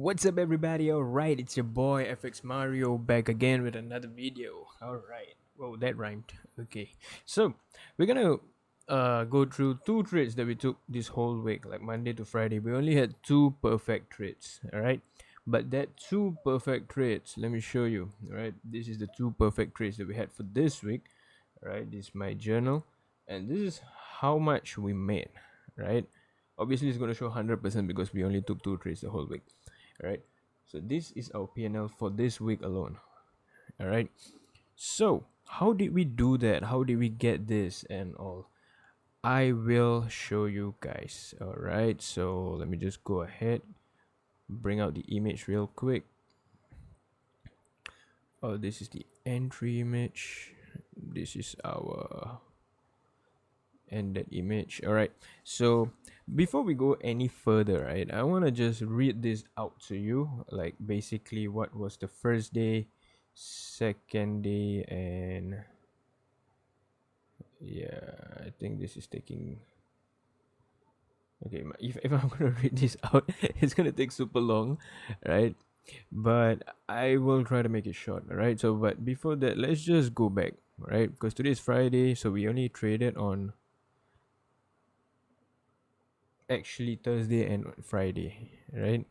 What's up, everybody? Alright, it's your boy Fx.MrMario back again with another video. Alright, whoa, that rhymed. Okay, so we're gonna go through two trades that we took this whole week, like Monday to Friday. We only had two perfect trades, alright, but that two perfect trades, let me show you. Alright, this is the two perfect trades that we had for this week. Alright, this is my journal, and this is how much we made, right? Obviously, it's going to show 100% because we only took two trades the whole week. All right, so this is our P&L for this week alone. All right, so how did we do that? How did we get this and all? I will show you guys. All right, so let me just go ahead, bring out the image real quick. Oh, this is the entry image. This is our ended image. All right, so before we go any further, right, I want to just read this out to you, like basically what was the first day, second day, and yeah, I think this is taking, okay, if I'm gonna read this out, it's gonna take super long, right? But I will try to make it short. All right, so but before that, let's just go back, right? Because today is Friday, so we only traded on actually Thursday and Friday, right?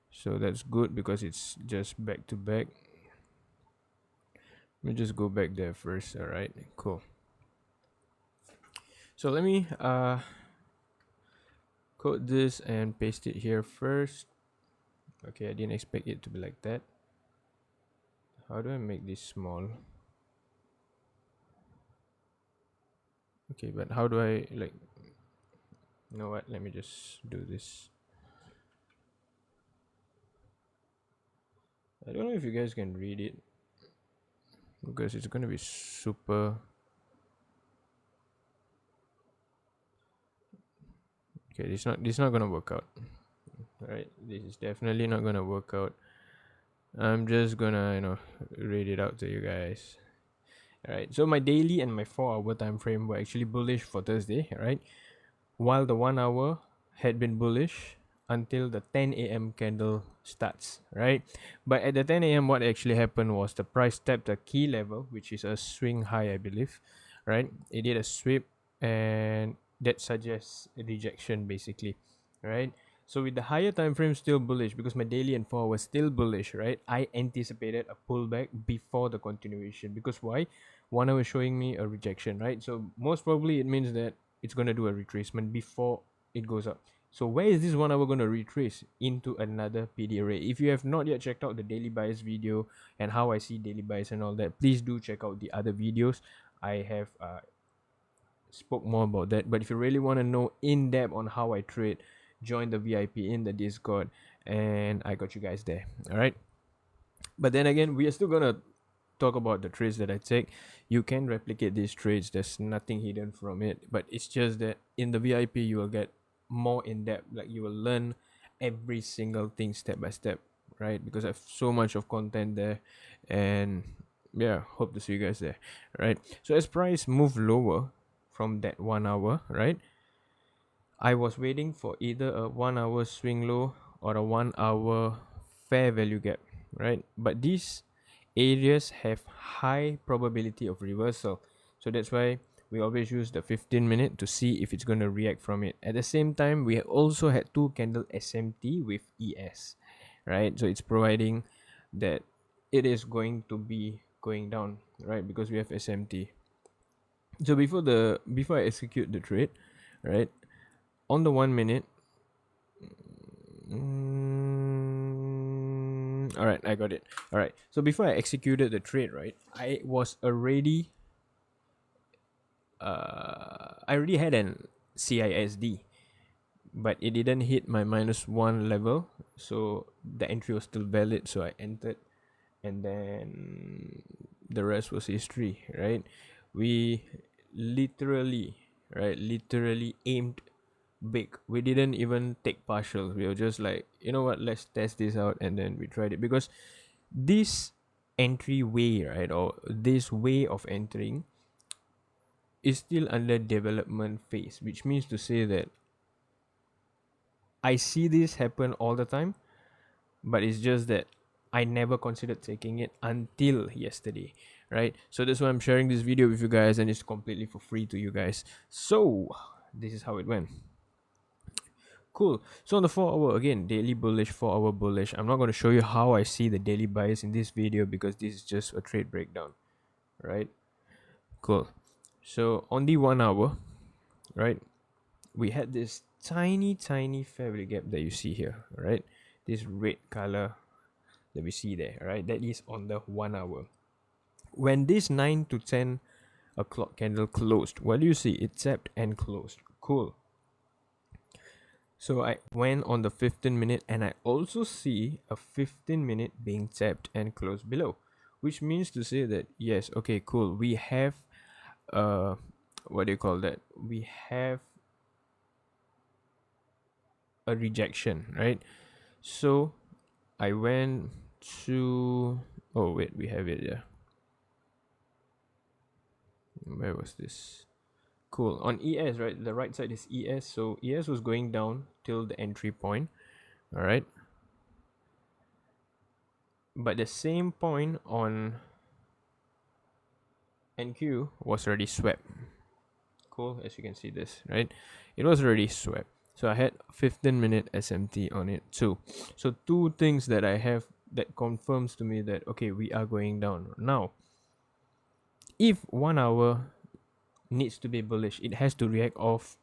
So that's good because it's just back to back. Let me just go back there first. All right, cool. So let me code this and paste it here first. Okay, I didn't expect it to be like that. How do I make this small? Okay, but how do I, like, you know what, let me just do this. I don't know if you guys can read it because it's gonna be super. Okay, this not gonna work out. All right, this is definitely not gonna work out. I'm just gonna read it out to you guys. All right, so my daily and my 4 hour time frame were actually bullish for Thursday, right? While the 1 hour had been bullish until the 10 a.m. candle starts, right? But at the 10 a.m., what actually happened was the price tapped a key level, which is a swing high, I believe, right? It did a sweep, and that suggests a rejection, basically, right? So with the higher time frame still bullish, because my daily and 4 was still bullish, right? I anticipated a pullback before the continuation. Because why? 1 hour showing me a rejection, right? So most probably it means that it's going to do a retracement before it goes up. So where is this 1 hour going to retrace? Into another PD array. If you have not yet checked out the daily bias video and how I see daily bias and all that, please do check out the other videos. I have spoke more about that. But if you really want to know in depth on how I trade, join the VIP in the Discord, and I got you guys there. All right. But then again, we are still gonna talk about the trades that I take. You can replicate these trades. There's nothing hidden from it. But it's just that in the VIP, you will get more in depth. Like you will learn every single thing step by step, right? Because I have so much of content there, and yeah, hope to see you guys there, right? So as price move lower from that 1 hour, right? I was waiting for either a 1 hour swing low or a 1 hour fair value gap, right? But these areas have high probability of reversal, so that's why we always use the 15 minute to see if it's going to react from it. At the same time, we also had two candle SMT with ES, right? So it's providing that it is going to be going down, right? Because we have SMT. So before I execute the trade, right, on the 1 minute, all right, I got it. All right, so before I executed the trade, right, I already had an CISD, but it didn't hit my -1 level, so the entry was still valid, so I entered, and then the rest was history, right? We literally aimed big. We didn't even take partial. We were just like, you know what, let's test this out, and then we tried it. Because this entry way, right, or this way of entering is still under development phase, which means to say that I see this happen all the time, but it's just that I never considered taking it until yesterday, right? So that's why I'm sharing this video with you guys, and it's completely for free to you guys. So this is how it went. Cool. So on the 4 hour, again, daily bullish, 4 hour bullish. I'm not going to show you how I see the daily bias in this video because this is just a trade breakdown, right? Cool. So on the 1 hour, right, we had this tiny fair value gap that you see here, right? This red color that we see there, right? That is on the 1 hour. When this 9 to 10 o'clock candle closed, what do you see? It tapped and closed. Cool. So I went on the 15-minute, and I also see a 15-minute being tapped and closed below, which means to say that yes, okay, cool, we have what do you call that? We have a rejection, right? So I went to, oh wait, we have it there. Where was this? Cool. On ES, right? The right side is ES. So ES was going down till the entry point. All right. But the same point on NQ was already swept. Cool. As you can see this, right? It was already swept. So I had 15-minute SMT on it too. So two things that I have that confirms to me that, okay, we are going down. Now, if 1 hour needs to be bullish, it has to react off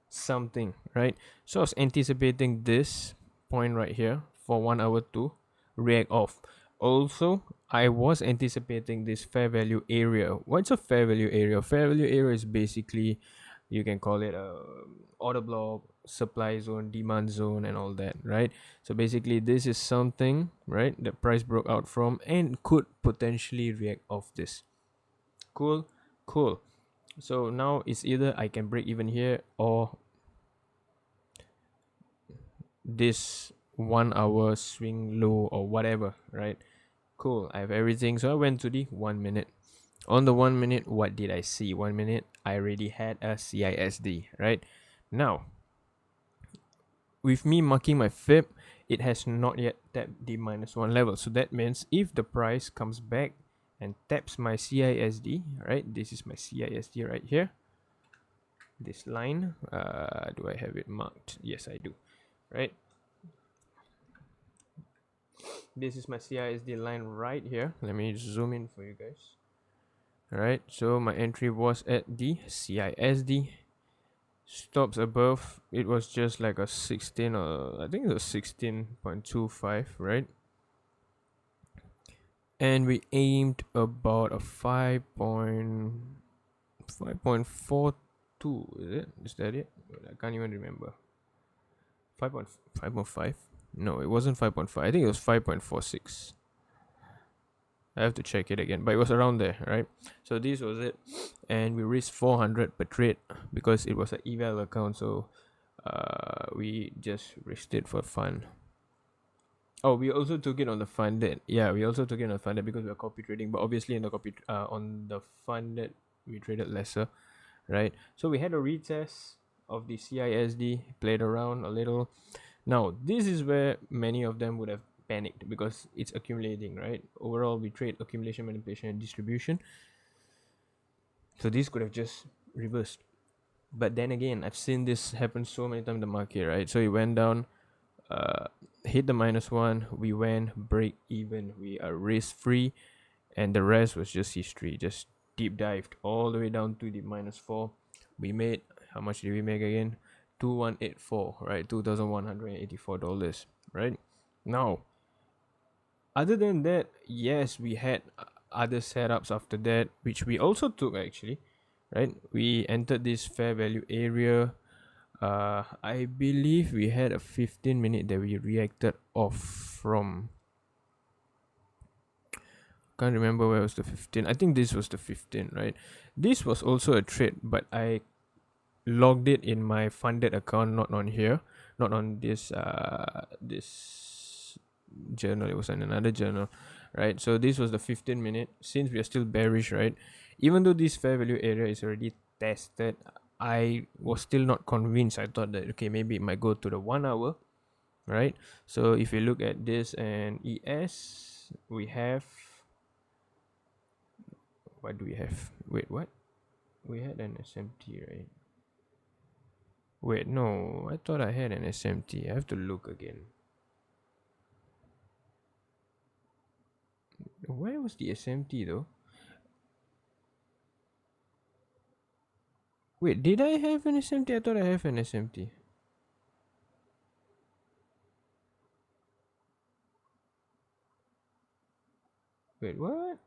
something, right? So I was anticipating this point right here for 1 hour to react off. Also, I was anticipating this fair value area. What's a fair value area? Fair value area is basically, you can call it a order block, supply zone, demand zone, and all that, right? So basically this is something, right, the price broke out from and could potentially react off this. Cool. So now it's either I can break even here or this 1 hour swing low or whatever, right? Cool, I have everything. So I went to the 1 minute. On the 1 minute, what did I see? 1 minute, I already had a CISD, right? Now, with me marking my fib, it has not yet tapped the -1 level. So that means if the price comes back and taps my CISD, right? This is my CISD right here. This line, do I have it marked? Yes, I do, right? This is my CISD line right here. Let me zoom in for you guys. All right, so my entry was at the CISD. Stops above, it was just like a 16, or I think it was 16.25, right? And we aimed about a 5.42, is it? Is that it? I can't even remember. 5.5? No, it wasn't 5.5. I think it was 5.46. I have to check it again, but it was around there, right? So this was it, and we risked 400 per trade because it was an eval account. So we just risked it for fun. Oh, we also took it on the funded. Yeah, we also took it on the funded because we are copy trading. But obviously, in the copy on the funded, we traded lesser, right? So we had a retest of the CISD, played around a little. Now this is where many of them would have panicked because it's accumulating, right? Overall, we trade accumulation, manipulation, and distribution. So this could have just reversed. But then again, I've seen this happen so many times in the market, right? So it went down, hit the -1, we went break even, we are risk free, and the rest was just history. Just deep dived all the way down to the -4. We made, how much did we make again? 2184, right? $2,184, right? Now, other than that, yes, we had other setups after that, which we also took actually, right? We entered this fair value area. I believe we had a 15-minute that we reacted off from. Can't remember where was the 15. I think this was the 15, right? This was also a trade, but I logged it in my funded account, not on here, not on this this journal. It was in another journal, right? So this was the 15-minute. Since we are still bearish, right? Even though this fair value area is already tested, I was still not convinced. I thought that okay, maybe it might go to the 1 hour, right? So if you look at this and ES, we have, what do we have? Wait, what? We had an SMT, right? Wait, no, I thought I had an SMT. I have to look again. Where was the SMT though? Wait, did I have an SMT? I thought I have an SMT. Wait, what?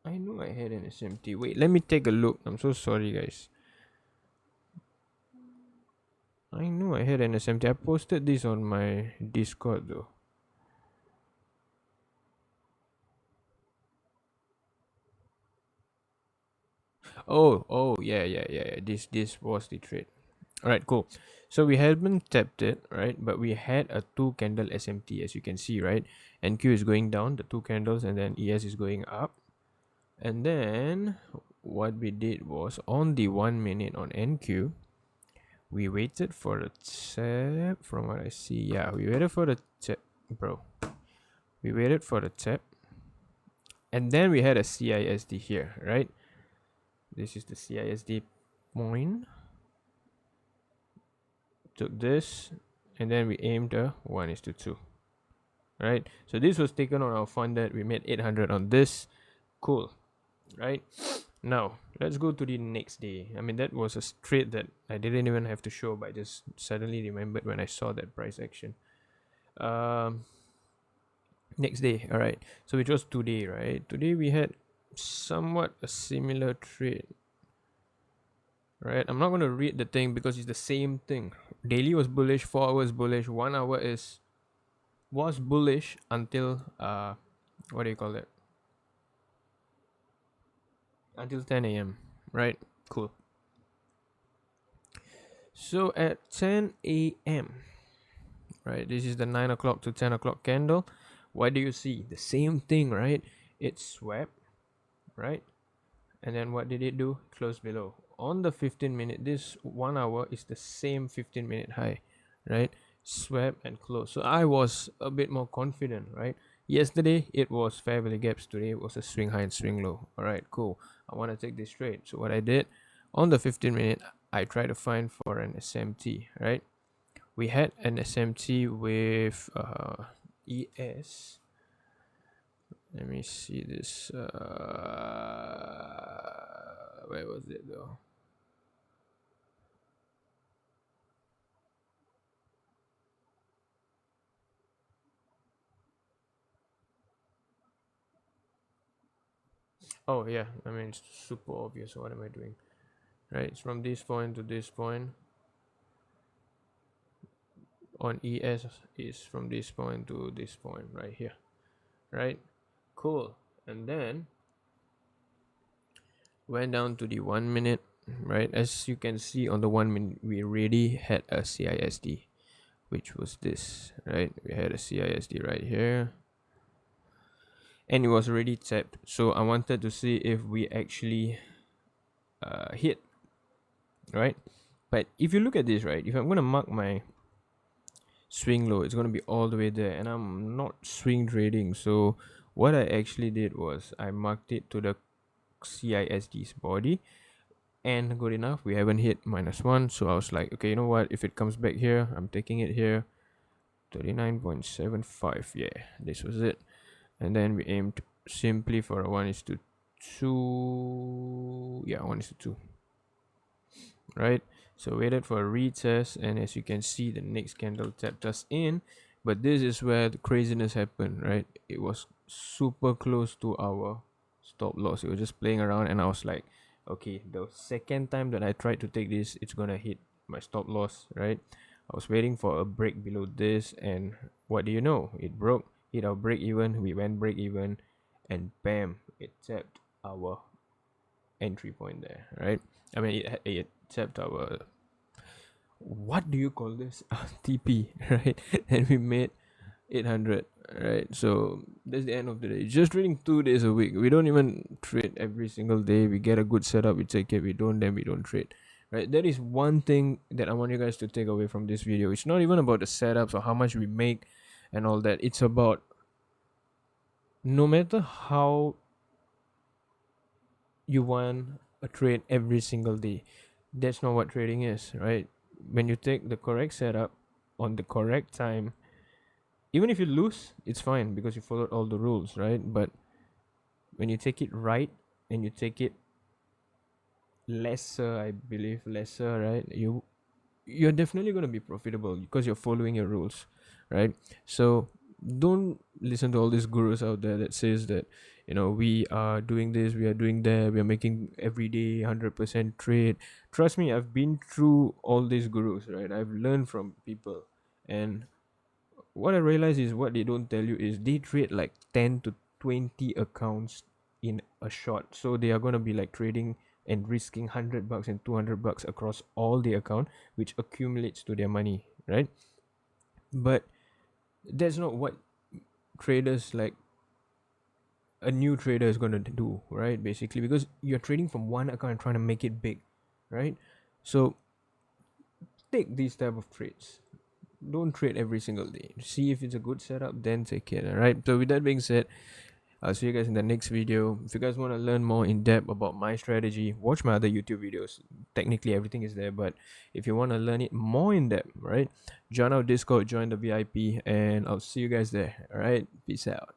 I know I had an SMT. Wait, let me take a look. I'm so sorry, guys. I know I had an SMT. I posted this on my Discord though. Oh, yeah. This was the trade. Alright, cool. So we haven't tapped it, right? But we had a 2 candle SMT, as you can see, right? NQ is going down, the 2 candles, and then ES is going up. And then what we did was on the 1 minute on NQ, we waited for the tap. From what I see, yeah, we waited for the tap, bro. We waited for the tap, and then we had a CISD here, right? This is the CISD point. Took this, and then we aimed a 1:2, right? So this was taken on our funded. We made 800 on this. Cool, right? Now let's go to the next day. I mean, that was a trade that I didn't even have to show, but I just suddenly remembered when I saw that price action. Next day, all right. So it was today, right? Today we had somewhat a similar trade, right? I'm not going to read the thing because it's the same thing. Daily was bullish, 4 hours bullish, 1 hour was bullish until what do you call it? Until 10 a.m. Right? Cool. So at 10 a.m., right? This is the 9 o'clock to 10 o'clock candle. What do you see? The same thing, right? It swept, right? And then what did it do? Close below. On the 15 minute, this 1 hour is the same 15-minute high, right? Swept and closed. So I was a bit more confident, right? Yesterday it was fair value gaps. Today it was a swing high and swing low. All right, cool. I want to take this trade. So what I did on the 15 minute, I tried to find for an SMT, right? We had an SMT with ES. Let me see this. Where was it though? Oh yeah, I mean it's super obvious. What am I doing? Right, it's from this point to this point. On ES is from this point to this point right here. Right, cool. And then went down to the 1 minute. Right, as you can see on the 1 minute, we already had a CISD, which was this. Right, we had a CISD right here, and it was already tapped. So I wanted to see if we actually hit, right? But if you look at this, right, if I'm gonna mark my swing low, it's gonna be all the way there, and I'm not swing trading. So what I actually did was I marked it to the CISD's body, and good enough, we haven't hit -1. So I was like, okay, you know what, if it comes back here, I'm taking it here. 39.75, yeah, this was it. And then we aimed simply for a 1:2. Yeah, 1:2, right? So waited for a retest, and as you can see, the next candle tapped us in. But this is where the craziness happened, right? It was super close to our stop loss. It was just playing around, and I was like, okay, the second time that I tried to take this, it's gonna hit my stop loss, right? I was waiting for a break below this, and what do you know? It broke, hit our break even. We went break even, and bam, it tapped our entry point there, right? I mean, it tapped our, what do you call this? TP, right? And we made 800, right? So that's the end of the day. Just trading 2 days a week. We don't even trade every single day. We get a good setup, we take it. We don't, then we don't trade, right? That is one thing that I want you guys to take away from this video. It's not even about the setups or how much we make and all that. It's about, no matter how you want a trade every single day, that's not what trading is, right? When you take the correct setup on the correct time, even if you lose, it's fine because you followed all the rules, right? But when you take it right and you take it lesser, I believe lesser, right? You're definitely going to be profitable because you're following your rules, right? So don't listen to all these gurus out there that says that, we are doing this, we are doing that, we are making every day 100% trade. Trust me, I've been through all these gurus, right? I've learned from people, and what I realize is what they don't tell you is they trade like 10 to 20 accounts in a shot. So they are going to be like trading and risking $100 and $200 across all the account, which accumulates to their money, right? But that's not what traders, like a new trader, is going to do, right? Basically, because you're trading from one account and trying to make it big, right? So take these type of trades. Don't trade every single day. See if it's a good setup, then take it. All right. So with that being said, I'll see you guys in the next video. If you guys want to learn more in depth about my strategy, watch my other YouTube videos. Technically, everything is there, but if you want to learn it more in depth, right, join our Discord, join the VIP, and I'll see you guys there. All right. Peace out.